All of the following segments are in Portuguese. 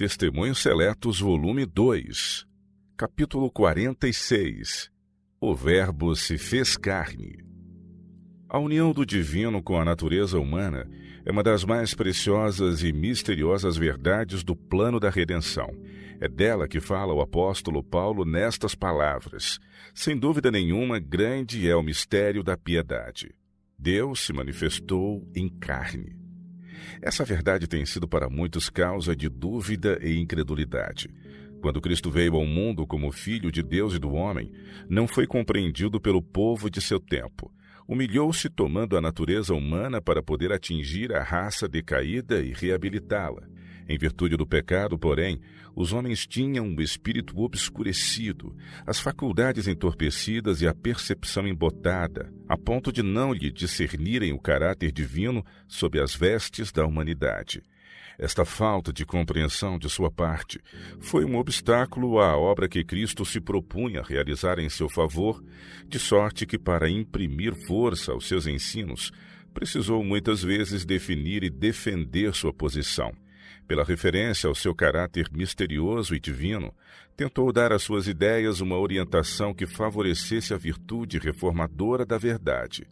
Testemunhos Seletos, volume 2, capítulo 46. O Verbo se fez carne. A união do divino com a natureza humana é uma das mais preciosas e misteriosas verdades do plano da redenção. É dela que fala o apóstolo Paulo nestas palavras: sem dúvida nenhuma, grande é o mistério da piedade. Deus se manifestou em carne. Essa verdade tem sido para muitos causa de dúvida e incredulidade. Quando Cristo veio ao mundo como Filho de Deus e do homem, não foi compreendido pelo povo de seu tempo. Humilhou-se tomando a natureza humana para poder atingir a raça decaída e reabilitá-la. Em virtude do pecado, porém, os homens tinham o espírito obscurecido, as faculdades entorpecidas e a percepção embotada, a ponto de não lhe discernirem o caráter divino sob as vestes da humanidade. Esta falta de compreensão de sua parte foi um obstáculo à obra que Cristo se propunha realizar em seu favor, de sorte que, para imprimir força aos seus ensinos, precisou muitas vezes definir e defender sua posição. Pela referência ao seu caráter misterioso e divino, tentou dar às suas ideias uma orientação que favorecesse a virtude reformadora da verdade.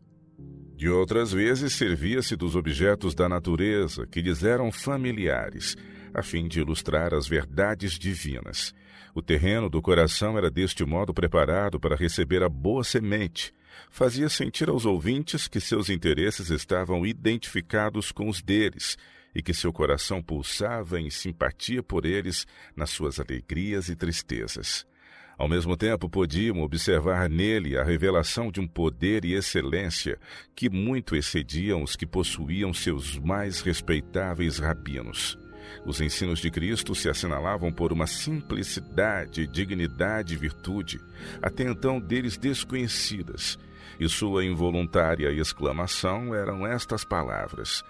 De outras vezes, servia-se dos objetos da natureza que lhes eram familiares, a fim de ilustrar as verdades divinas. O terreno do coração era deste modo preparado para receber a boa semente. Fazia sentir aos ouvintes que seus interesses estavam identificados com os deles, e que seu coração pulsava em simpatia por eles nas suas alegrias e tristezas. Ao mesmo tempo, podiam observar nele a revelação de um poder e excelência que muito excediam os que possuíam seus mais respeitáveis rabinos. Os ensinos de Cristo se assinalavam por uma simplicidade, dignidade e virtude, até então deles desconhecidas, e sua involuntária exclamação eram estas palavras: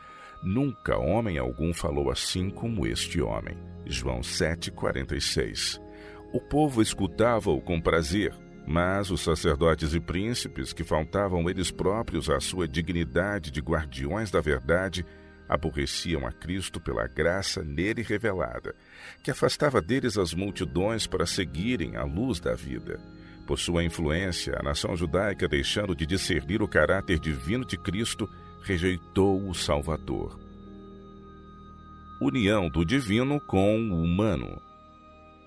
nunca homem algum falou assim como este homem. João 7,46. O povo escutava-o com prazer, mas os sacerdotes e príncipes, que faltavam eles próprios à sua dignidade de guardiões da verdade, aborreciam a Cristo pela graça nele revelada, que afastava deles as multidões para seguirem a luz da vida. Por sua influência, a nação judaica, deixando de discernir o caráter divino de Cristo, rejeitou o Salvador. União do divino com o humano.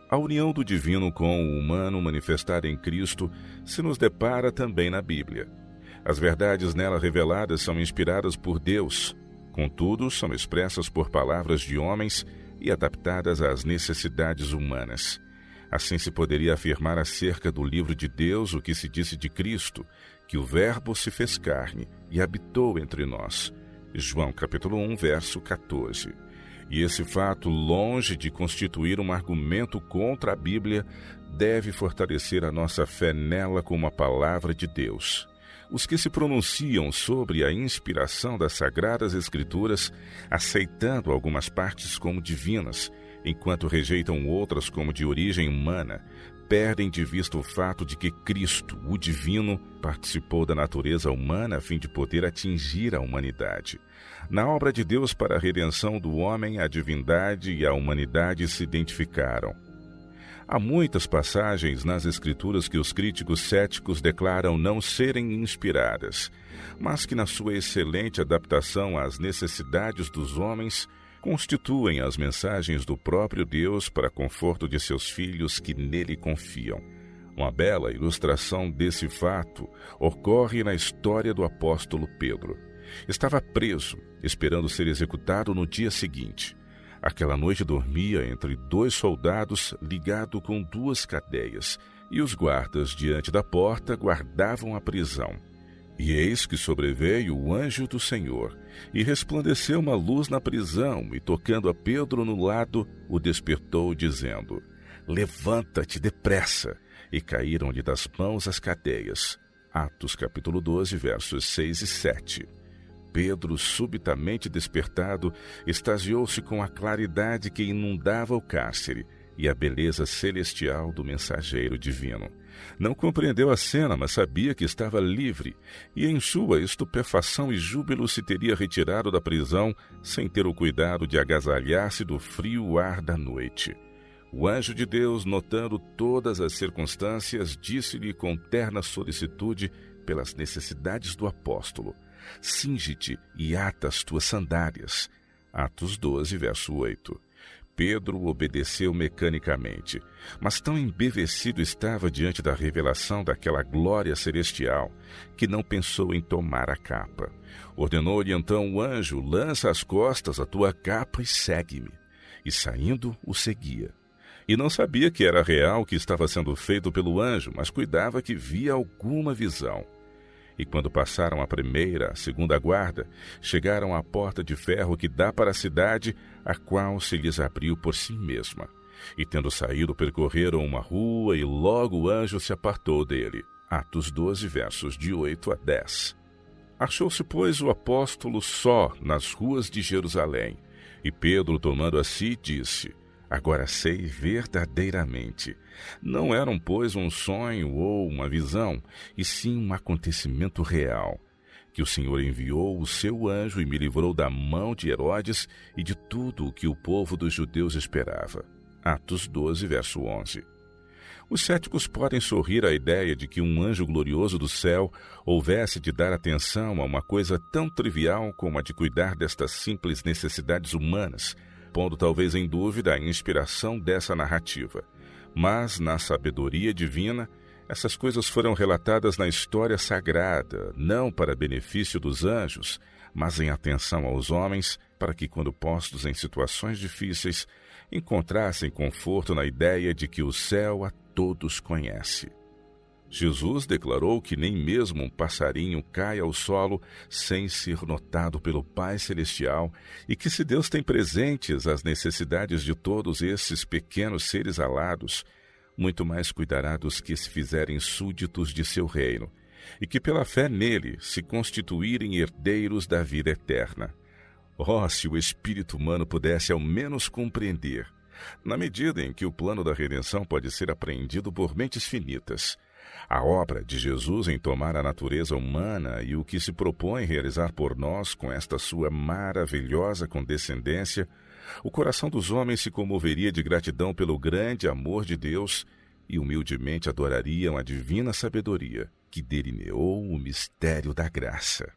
A união do divino com o humano manifestada em Cristo se nos depara também na Bíblia. As verdades nela reveladas são inspiradas por Deus, contudo, são expressas por palavras de homens e adaptadas às necessidades humanas. Assim se poderia afirmar acerca do livro de Deus o que se disse de Cristo, que o Verbo se fez carne e habitou entre nós. João capítulo 1, verso 14. E esse fato, longe de constituir um argumento contra a Bíblia, deve fortalecer a nossa fé nela como a palavra de Deus. Os que se pronunciam sobre a inspiração das Sagradas Escrituras, aceitando algumas partes como divinas, enquanto rejeitam outras como de origem humana, perdem de vista o fato de que Cristo, o divino, participou da natureza humana a fim de poder atingir a humanidade. Na obra de Deus para a redenção do homem, a divindade e a humanidade se identificaram. Há muitas passagens nas Escrituras que os críticos céticos declaram não serem inspiradas, mas que na sua excelente adaptação às necessidades dos homens, constituem as mensagens do próprio Deus para conforto de seus filhos que nele confiam. Uma bela ilustração desse fato ocorre na história do apóstolo Pedro. Estava preso, esperando ser executado no dia seguinte. Aquela noite dormia entre 2 soldados, ligado com 2 cadeias, e os guardas diante da porta guardavam a prisão. E eis que sobreveio o anjo do Senhor, e resplandeceu uma luz na prisão, e tocando a Pedro no lado, o despertou, dizendo: levanta-te depressa. E caíram-lhe das mãos as cadeias. Atos capítulo 12, versos 6 e 7. Pedro, subitamente despertado, extasiou-se com a claridade que inundava o cárcere, e a beleza celestial do mensageiro divino. Não compreendeu a cena, mas sabia que estava livre, e em sua estupefação e júbilo se teria retirado da prisão sem ter o cuidado de agasalhar-se do frio ar da noite. O anjo de Deus, notando todas as circunstâncias, disse-lhe com terna solicitude pelas necessidades do apóstolo: cinge-te e ata as tuas sandálias. Atos 12, verso 8. Pedro obedeceu mecanicamente, mas tão embevecido estava diante da revelação daquela glória celestial que não pensou em tomar a capa. Ordenou-lhe então o anjo: lança às costas a tua capa e segue-me. E saindo, o seguia. E não sabia que era real o que estava sendo feito pelo anjo, mas cuidava que via alguma visão. E quando passaram a primeira, a segunda guarda, chegaram à porta de ferro que dá para a cidade, a qual se lhes abriu por si mesma. E tendo saído, percorreram uma rua, e logo o anjo se apartou dele. Atos 12, versos de 8 a 10. Achou-se, pois, o apóstolo só nas ruas de Jerusalém. E Pedro, tomando a si, disse: agora sei verdadeiramente. Não eram, pois, um sonho ou uma visão, e sim um acontecimento real, que o Senhor enviou o seu anjo e me livrou da mão de Herodes e de tudo o que o povo dos judeus esperava. Atos 12, verso 11. Os céticos podem sorrir à ideia de que um anjo glorioso do céu houvesse de dar atenção a uma coisa tão trivial como a de cuidar destas simples necessidades humanas, pondo talvez em dúvida a inspiração dessa narrativa. Mas, na sabedoria divina, essas coisas foram relatadas na história sagrada, não para benefício dos anjos, mas em atenção aos homens, para que, quando postos em situações difíceis, encontrassem conforto na ideia de que o céu a todos conhece. Jesus declarou que nem mesmo um passarinho cai ao solo sem ser notado pelo Pai Celestial e que, se Deus tem presentes as necessidades de todos esses pequenos seres alados, muito mais cuidará dos que se fizerem súditos de seu reino e que, pela fé nele, se constituírem herdeiros da vida eterna. Oh, se o espírito humano pudesse ao menos compreender, na medida em que o plano da redenção pode ser apreendido por mentes finitas, a obra de Jesus em tomar a natureza humana e o que se propõe realizar por nós com esta sua maravilhosa condescendência, o coração dos homens se comoveria de gratidão pelo grande amor de Deus e humildemente adorariam a divina sabedoria que delineou o mistério da graça.